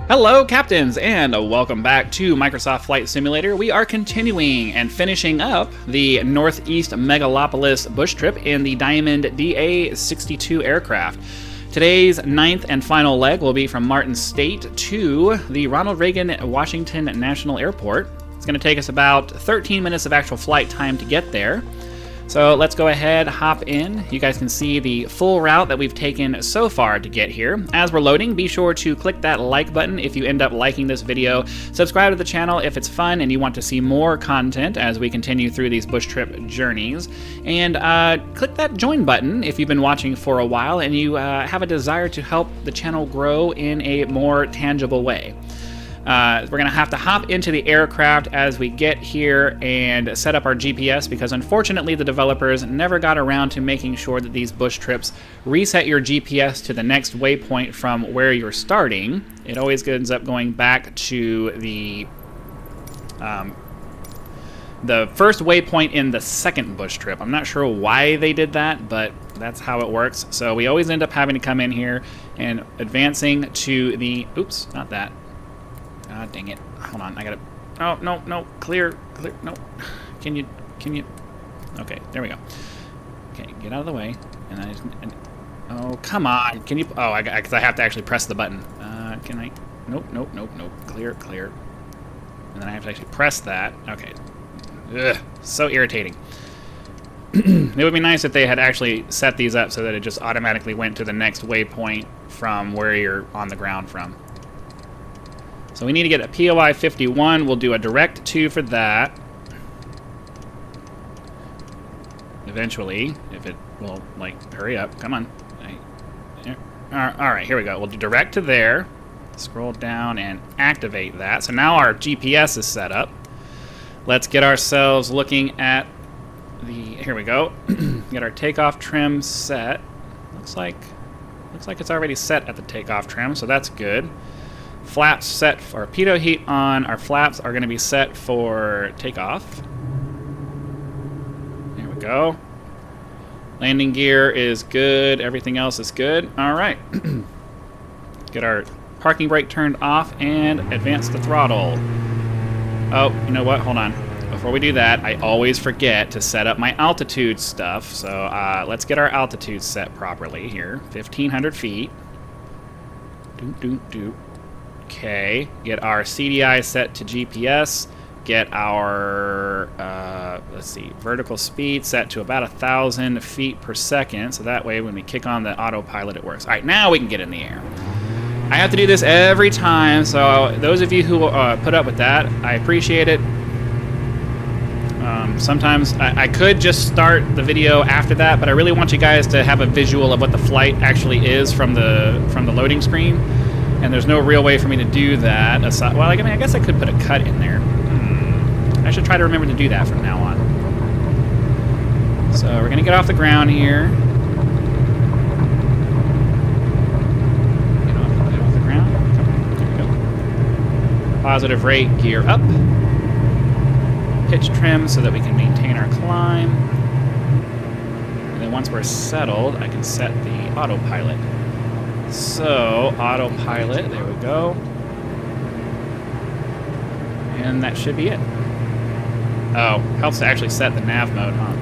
Hello, captains, and welcome back to Microsoft Flight Simulator. We are continuing and finishing up the Northeast Megalopolis bush trip in the Diamond DA62 aircraft. Today's ninth and final leg will be from Martin State to the Ronald Reagan Washington National Airport. It's going to take us about 13 minutes of actual flight time to get there. So let's go ahead, hop in. You guys can see the full route that we've taken so far to get here. As we're loading, be sure to click that like button if you end up liking this video. Subscribe to the channel if it's fun and you want to see more content as we continue through these bush trip journeys. And click that join button if you've been watching for a while and you have a desire to help the channel grow in a more tangible way. We're going to have to hop into the aircraft as we get here and set up our GPS because unfortunately the developers never got around to making sure that these bush trips reset your GPS to the next waypoint from where you're starting. It always ends up going back to the first waypoint in the second bush trip. I'm not sure why they did that, but that's how it works. So we always end up having to come in here and advancing to the... Oops, not that. God dang it. Hold on, I gotta... Oh, no, clear, no. Can you... Okay, there we go. Okay, get out of the way. And then oh, come on. Can you... Oh, because I have to actually press the button. Can I... Nope. Clear. And then I have to actually press that. Okay. Ugh, so irritating. It would be nice if they had actually set these up so that it just automatically went to the next waypoint from where you're on the ground from. So we need to get a POI 51. We'll do a direct 2 for that. Eventually, if it will, like, hurry up. Come on. All right, here we go. We'll do direct to there. Scroll down and activate that. So now our GPS is set up. Let's get ourselves looking at the... Here we go. Get our takeoff trim set. Looks like it's already set at the takeoff trim, so that's good. Flaps set for pitot heat on. Our flaps are going to be set for takeoff. There we go. Landing gear is good. Everything else is good. All right. Get our parking brake turned off and advance the throttle. Oh, you know what? Hold on. Before we do that, I always forget to set up my altitude stuff. So let's get our altitude set properly here. 1,500 feet. Doop. Okay, get our CDI set to GPS, get our, let's see, vertical speed set to about 1,000 feet per second, so that way when we kick on the autopilot it works. All right, now we can get in the air. I have to do this every time, so those of you who put up with that, I appreciate it. Sometimes I could just start the video after that, but I really want you guys to have a visual of what the flight actually is from the loading screen. And there's no real way for me to do that. Aside, well, I mean, I guess I could put a cut in there. I should try to remember to do that from now on. So we're going to get off the ground here. Get off the ground. There we go. Positive rate, gear up. Pitch trim so that we can maintain our climb. And then once we're settled, I can set the autopilot. So, autopilot, there we go. And that should be it. Oh, helps to actually set the nav mode, huh?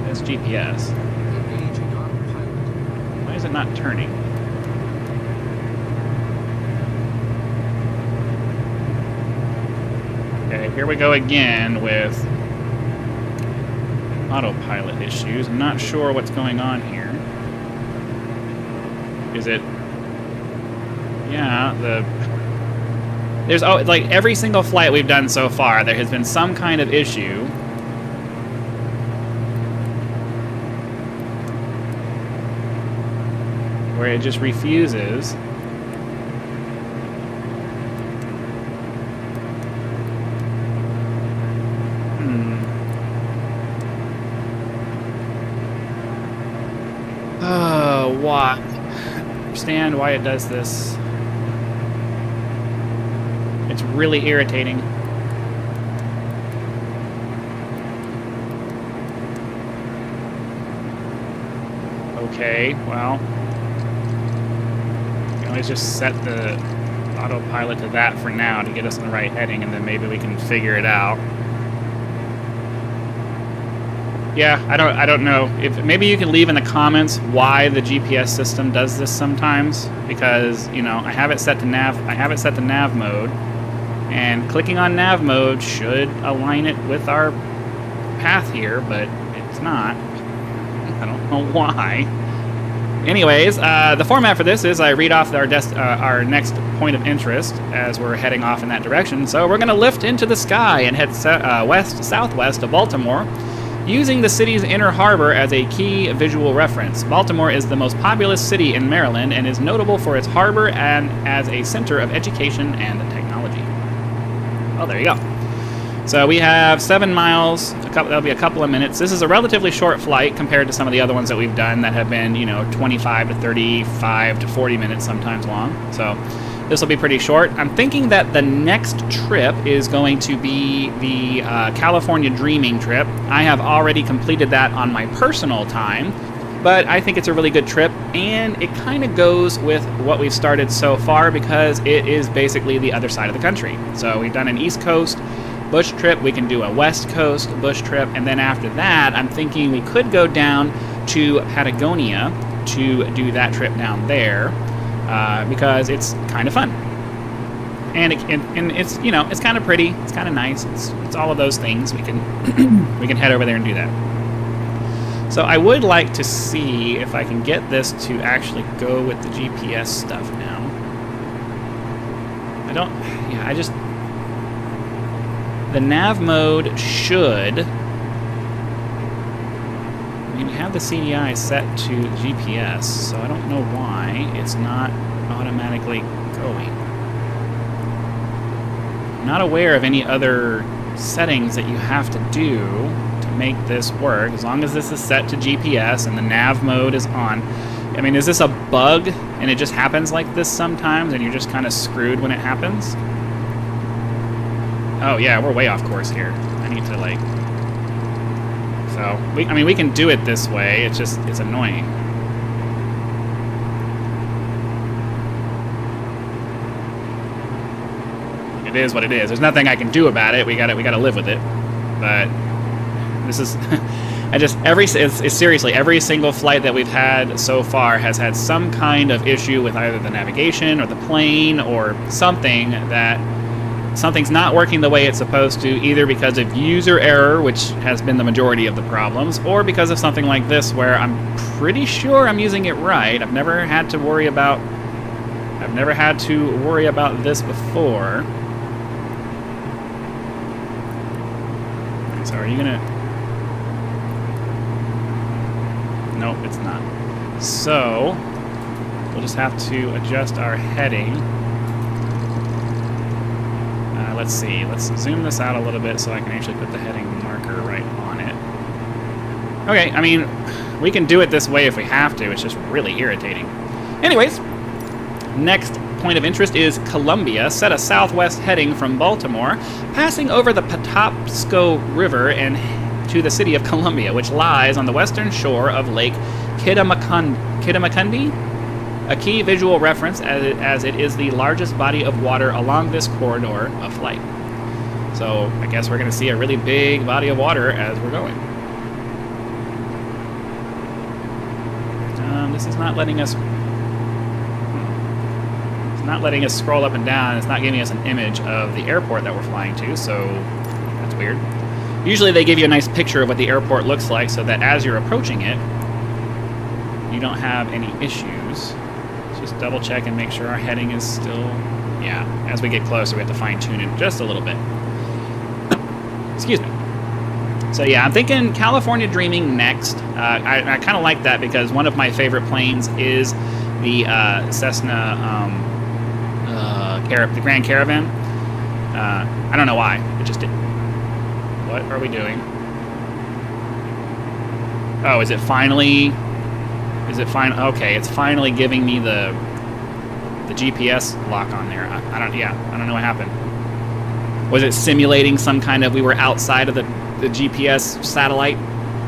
It's GPS. Why is it not turning? Okay, here we go again with autopilot issues. I'm not sure what's going on here. Is it... Yeah, there's like every single flight we've done so far, there has been some kind of issue. Where it just refuses. Why? I understand why it does this. It's really irritating. Okay, well, you can always just set the autopilot to that for now to get us in the right heading, and then maybe we can figure it out. Yeah, I don't know. If maybe you can leave in the comments why the GPS system does this sometimes, because, you know, I have it set to nav mode, and clicking on nav mode should align it with our path here, but it's not. I don't know why. Anyways, the format for this is I read off our next point of interest as we're heading off in that direction. So we're going to lift into the sky and head southwest of Baltimore, using the city's inner harbor as a key visual reference. Baltimore is the most populous city in Maryland and is notable for its harbor and as a center of education and technology. Oh, there you go. So we have 7 miles, that'll be a couple of minutes. This is a relatively short flight compared to some of the other ones that we've done that have been, you know, 25 to 35 to 40 minutes sometimes long. So this will be pretty short. I'm thinking that the next trip is going to be the California Dreaming trip. I have already completed that on my personal time, but I think it's a really good trip, and it kind of goes with what we've started so far because it is basically the other side of the country. So we've done an East Coast bush trip, we can do a West Coast bush trip, and then after that, I'm thinking we could go down to Patagonia to do that trip down there. Because it's kind of fun, and it's, you know, it's kind of pretty, it's kind of nice, it's all of those things. We can we can head over there and do that. So I would like to see if I can get this to actually go with the GPS stuff now. The nav mode should, we have the CDI set to GPS, so I don't know why it's not automatically going. I'm not aware of any other settings that you have to do to make this work, as long as this is set to GPS and the nav mode is on. I mean, is this a bug and it just happens like this sometimes and you're just kind of screwed when it happens? Oh yeah, we're way off course here. I need to, like... So, I mean, we can do it this way, it's just, it's annoying. It is what it is. There's nothing I can do about it. We gotta live with it. But this is, seriously, every single flight that we've had so far has had some kind of issue with either the navigation or the plane or something that something's not working the way it's supposed to, either because of user error, which has been the majority of the problems, or because of something like this where I'm pretty sure I'm using it right. I've never had to worry about this before. So are you gonna... Nope, it's not. So we'll just have to adjust our heading. Let's see, let's zoom this out a little bit so I can actually put the heading marker right on it. Okay, I mean, we can do it this way if we have to, it's just really irritating. Anyways, next point of interest is Columbia. Set a southwest heading from Baltimore, passing over the Patapsco River and to the city of Columbia, which lies on the western shore of Lake Kittamaqundi. A key visual reference as it is the largest body of water along this corridor of flight. So I guess we're going to see a really big body of water as we're going. This is not letting us... It's not letting us scroll up and down. It's not giving us an image of the airport that we're flying to, so that's weird. Usually they give you a nice picture of what the airport looks like so that as you're approaching it, you don't have any issues. Just double check and make sure our heading is still... Yeah, as we get closer, we have to fine tune it just a little bit. Excuse me. So yeah, I'm thinking California Dreaming next. I kind of like that because one of my favorite planes is the Cessna, the Grand Caravan. I don't know why, it just did. What are we doing? Oh, is it finally... Okay, it's finally giving me the GPS lock on there. I don't know what happened. Was it simulating some kind of... We were outside of the GPS satellite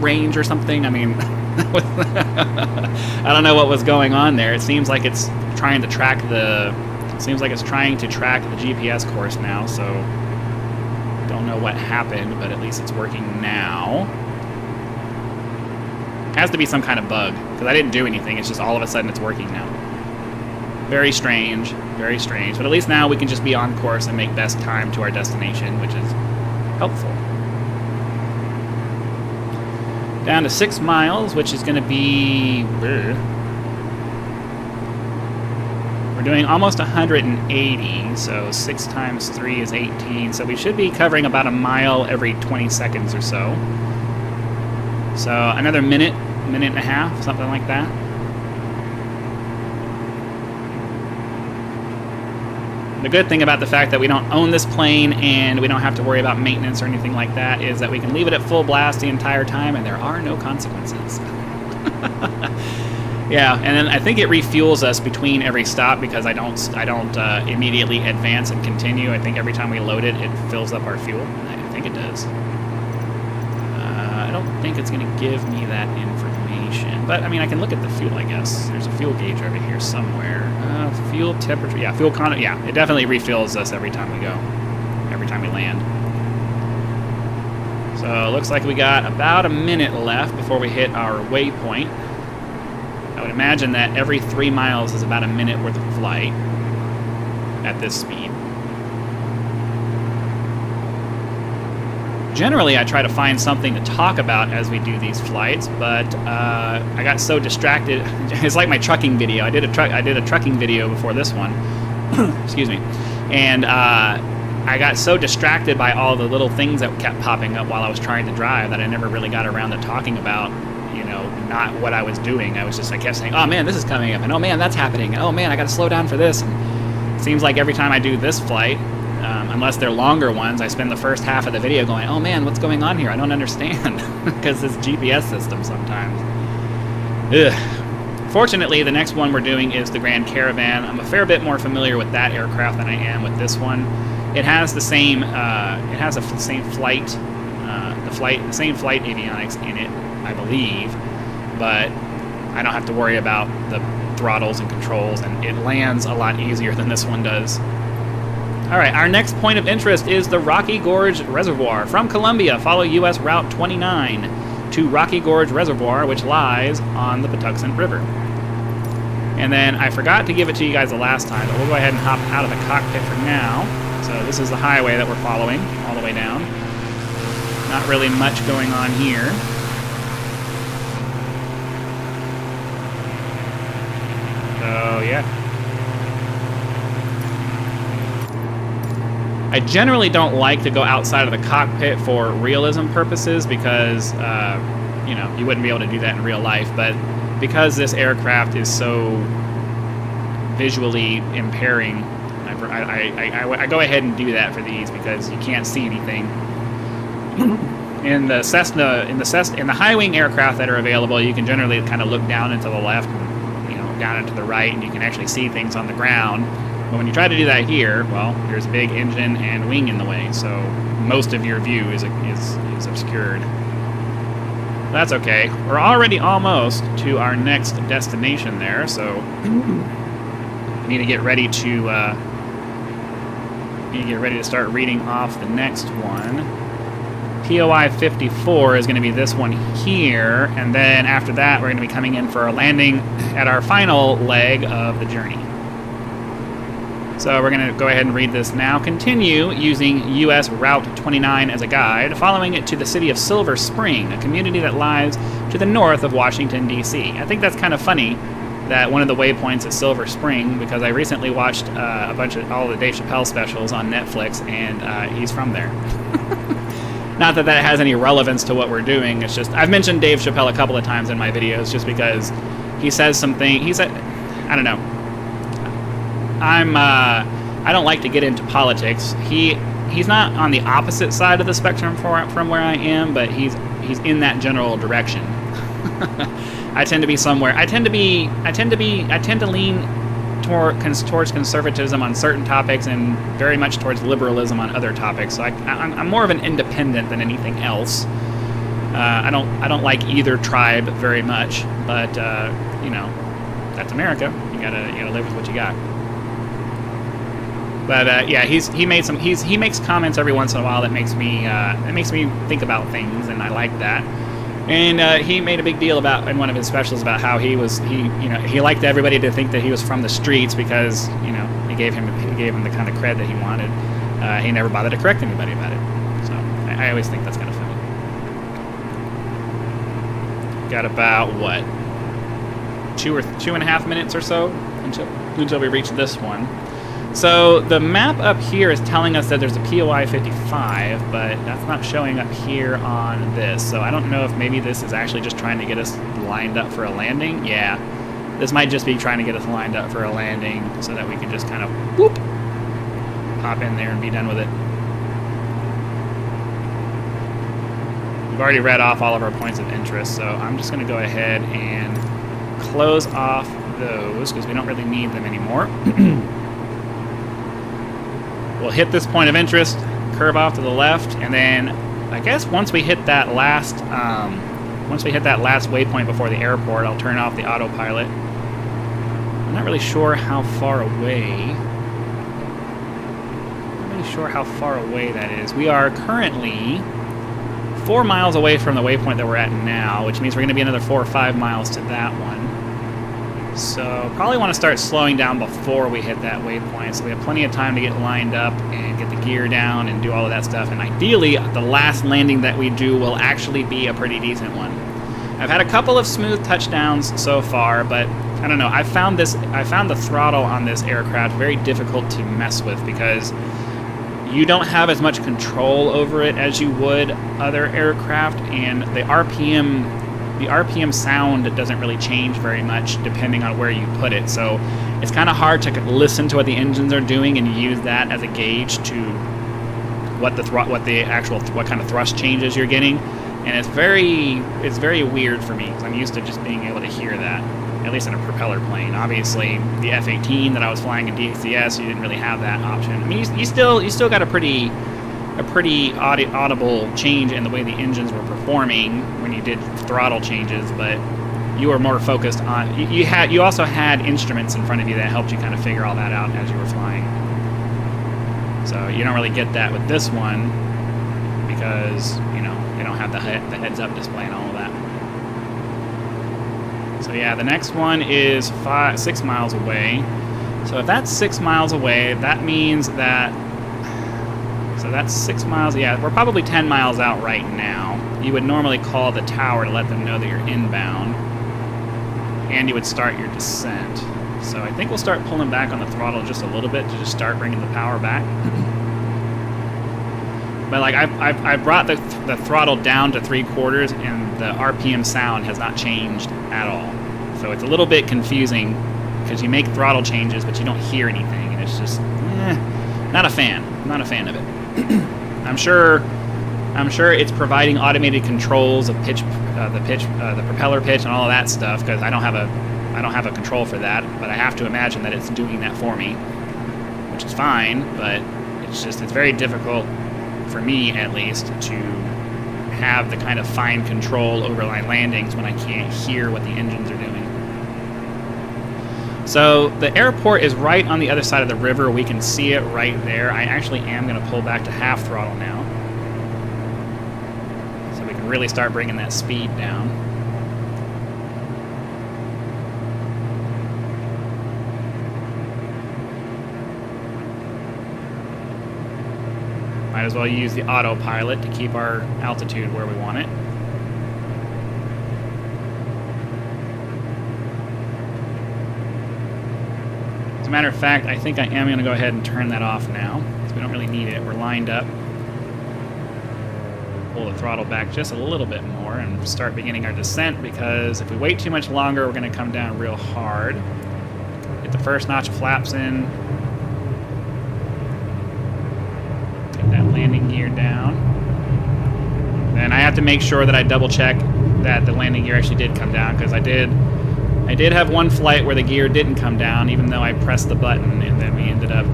range or something? I mean, I don't know what was going on there. It seems like it's trying to track the GPS course now, so don't know what happened, but at least it's working now. Has to be some kind of bug, because I didn't do anything. It's just all of a sudden it's working now. Very strange, very strange. But at least now we can just be on course and make best time to our destination, which is helpful. Down to 6 miles, which is going to be... We're doing almost 180, so 6 times 3 is 18. So we should be covering about a mile every 20 seconds or so. So another minute, minute and a half, something like that. The good thing about the fact that we don't own this plane and we don't have to worry about maintenance or anything like that is that we can leave it at full blast the entire time and there are no consequences. Yeah, and then I think it refuels us between every stop because I don't immediately advance and continue. I think every time we load it, it fills up our fuel. I think it does. I don't think it's going to give me that information. But, I mean, I can look at the fuel, I guess. There's a fuel gauge over here somewhere. Fuel temperature. Yeah, fuel con. Yeah, it definitely refills us every time we go. Every time we land. So, it looks like we got about a minute left before we hit our waypoint. I would imagine that every 3 miles is about a minute worth of flight at this speed. Generally, I try to find something to talk about as we do these flights, but I got so distracted. It's like my trucking video. I did a trucking video before this one. Excuse me. And I got so distracted by all the little things that kept popping up while I was trying to drive that I never really got around to talking about, you know, not what I was doing. I kept saying, oh man, this is coming up, and oh man, that's happening, and oh man, I got to slow down for this. And it seems like every time I do this flight, unless they're longer ones, I spend the first half of the video going, oh man, what's going on here? I don't understand. Because this GPS system sometimes. Ugh. Fortunately, the next one we're doing is the Grand Caravan. I'm a fair bit more familiar with that aircraft than I am with this one. It has the same, same flight avionics in it, I believe, but I don't have to worry about the throttles and controls, and it lands a lot easier than this one does. All right, our next point of interest is the Rocky Gorge Reservoir. From Columbia, follow U.S. Route 29 to Rocky Gorge Reservoir, which lies on the Patuxent River. And then I forgot to give it to you guys the last time, but we'll go ahead and hop out of the cockpit for now. So this is the highway that we're following all the way down. Not really much going on here. So, yeah. I generally don't like to go outside of the cockpit for realism purposes because, you know, you wouldn't be able to do that in real life. But because this aircraft is so visually impairing, I go ahead and do that for these because you can't see anything. In the high wing aircraft that are available, you can generally kind of look down and to the left, and, you know, down and to the right, and you can actually see things on the ground. But when you try to do that here, well, there's a big engine and wing in the way, so most of your view is obscured. That's okay. We're already almost to our next destination there, so we need to get ready to start reading off the next one. POI 54 is going to be this one here, and then after that we're going to be coming in for a landing at our final leg of the journey. So we're going to go ahead and read this now. Continue using U.S. Route 29 as a guide, following it to the city of Silver Spring, a community that lies to the north of Washington, D.C. I think that's kind of funny that one of the waypoints is Silver Spring, because I recently watched all the Dave Chappelle specials on Netflix, and he's from there. Not that that has any relevance to what we're doing. It's just I've mentioned Dave Chappelle a couple of times in my videos just because he says something. I don't know. I don't like to get into politics. He's not on the opposite side of the spectrum from where I am, but he's in that general direction. I tend to be somewhere. I tend to lean towards conservatism on certain topics and very much towards liberalism on other topics. So I'm more of an independent than anything else. I don't like either tribe very much, but you know, that's America. You gotta live with what you got. But yeah, he makes comments every once in a while that makes me think about things, and I like that. And he made a big deal about in one of his specials about how he liked everybody to think that he was from the streets because he gave him the kind of cred that he wanted. He never bothered to correct anybody about it. So I always think that's kind of funny. Got about what 2.5 minutes or so until we reach this one. So the map up here is telling us that there's a POI 55, but that's not showing up here on this. So I don't know if maybe this is actually just trying to get us lined up for a landing. Yeah, this might just be trying to get us lined up for a landing so that we can just kind of whoop, pop in there and be done with it. We've already read off all of our points of interest, so I'm just going to go ahead and close off those because we don't really need them anymore. We'll hit this point of interest, curve off to the left, and then I guess once we hit that last waypoint before the airport, I'll turn off the autopilot. I'm not really sure how far away. That is. We are currently 4 miles away from the waypoint that we're at now, which means we're going to be another 4 or 5 miles to that one. So probably want to start slowing down before we hit that waypoint, so we have plenty of time to get lined up and get the gear down and do all of that stuff. And ideally, the last landing that we do will actually be a pretty decent one. I've had a couple of smooth touchdowns so far, but I don't know. I found the throttle on this aircraft very difficult to mess with because you don't have as much control over it as you would other aircraft, and the RPM sound doesn't really change very much depending on where you put it. So it's kind of hard to listen to what the engines are doing and use that as a gauge to what kind of thrust changes you're getting. And it's very weird for me because I'm used to just being able to hear that, at least in a propeller plane. Obviously, the F-18 that I was flying in DCS, you didn't really have that option. I mean, you still got a pretty audible change in the way the engines were performing when you did throttle changes, but you were more focused on you also had instruments in front of you that helped you kind of figure all that out as you were flying. So you don't really get that with this one because they don't have the heads-up display and all of that. So yeah, the next one is 6 miles away. So if that's 6 miles away, that means that. So that's 6 miles. Yeah, we're probably 10 miles out right now. You would normally call the tower to let them know that you're inbound, and you would start your descent. So I think we'll start pulling back on the throttle just a little bit to just start bringing the power back. But like I brought the throttle down to 3/4, and the RPM sound has not changed at all. So it's a little bit confusing because you make throttle changes, but you don't hear anything, and it's just not a fan. Not a fan of it. I'm sure it's providing automated controls of pitch, the propeller pitch, and all of that stuff because I don't have a control for that. But I have to imagine that it's doing that for me, which is fine. But it's very difficult for me, at least, to have the kind of fine control over line landings when I can't hear what the engines are doing. So the airport is right on the other side of the river. We can see it right there. I actually am going to pull back to half throttle now, so we can really start bringing that speed down. Might as well use the autopilot to keep our altitude where we want it. As a matter of fact, I think I am going to go ahead and turn that off now, because we don't really need it. We're lined up. Pull the throttle back just a little bit more and start beginning our descent, because if we wait too much longer, we're going to come down real hard. Get the first notch of flaps in. Get that landing gear down. Then I have to make sure that I double check that the landing gear actually did come down, because I did have one flight where the gear didn't come down, even though I pressed the button, and then we ended up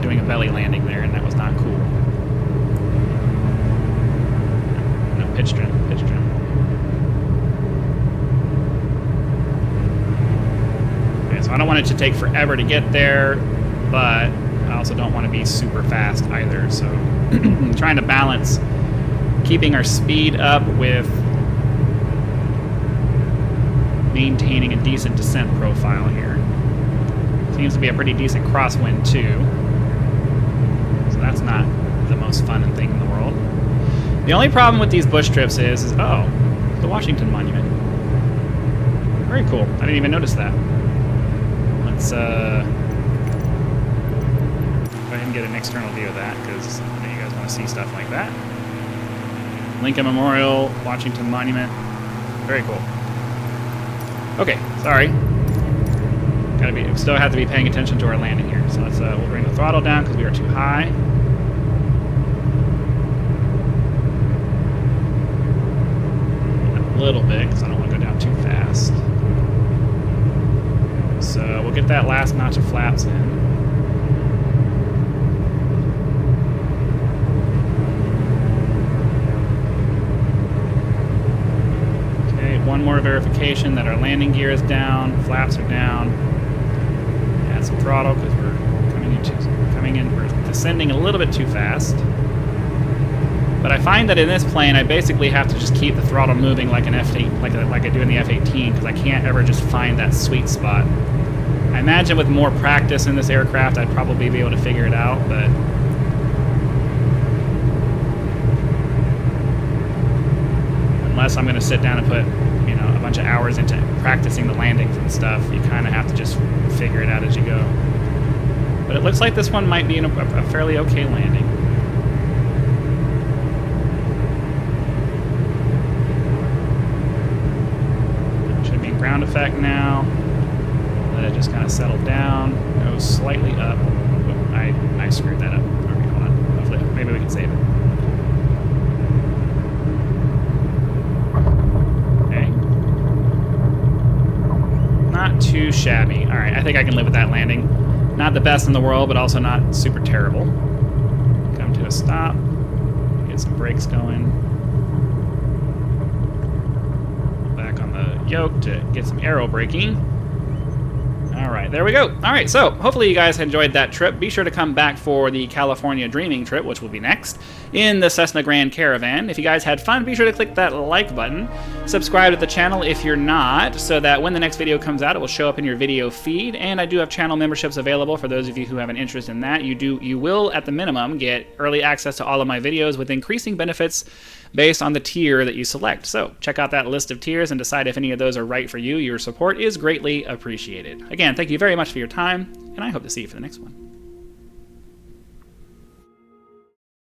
doing a belly landing there, and that was not cool. pitch trim, pitch trim. Okay, so I don't want it to take forever to get there, but I also don't want to be super fast either. So I'm trying to balance keeping our speed up with maintaining a decent descent profile here. Seems to be a pretty decent crosswind too, so that's not the most fun thing in the world. The only problem with these bush trips is oh, the Washington Monument. Very cool. I didn't even notice that. Let's go ahead and get an external view of that, because I know you guys want to see stuff like that. Lincoln Memorial, Washington Monument. Very cool. Okay, sorry. Still have to be paying attention to our landing here. So let's we'll bring the throttle down because we are too high. A little bit because I don't want to go down too fast. So we'll get that last notch of flaps in. One more verification that our landing gear is down, flaps are down. Add some throttle because we're we're descending a little bit too fast. But I find that in this plane, I basically have to just keep the throttle moving like an F8, like I do in the F-18, because I can't ever just find that sweet spot. I imagine with more practice in this aircraft, I'd probably be able to figure it out, but unless I'm going to sit down and put a bunch of hours into practicing the landings and stuff, you kind of have to just figure it out as you go. But it looks like this one might be a fairly okay landing. Should be in ground effect now. Let it just kind of settle down. Go slightly up. Oh, I screwed that up. Okay, hold on. Hopefully, maybe we can save it. Not too shabby. All right, I think I can live with that landing. Not the best in the world, but also not super terrible. Come to a stop. Get some brakes going. Back on the yoke to get some aero braking. All right, there we go. All right, so hopefully you guys enjoyed that trip. Be sure to come back for the California Dreaming trip, which will be next, in the Cessna Grand Caravan. If you guys had fun, be sure to click that like button. Subscribe to the channel if you're not, so that when the next video comes out, it will show up in your video feed. And I do have channel memberships available for those of you who have an interest in that. You will, at the minimum, get early access to all of my videos with increasing benefits based on the tier that you select. So check out that list of tiers and decide if any of those are right for you. Your support is greatly appreciated. Again, thank you very much for your time, and I hope to see you for the next one.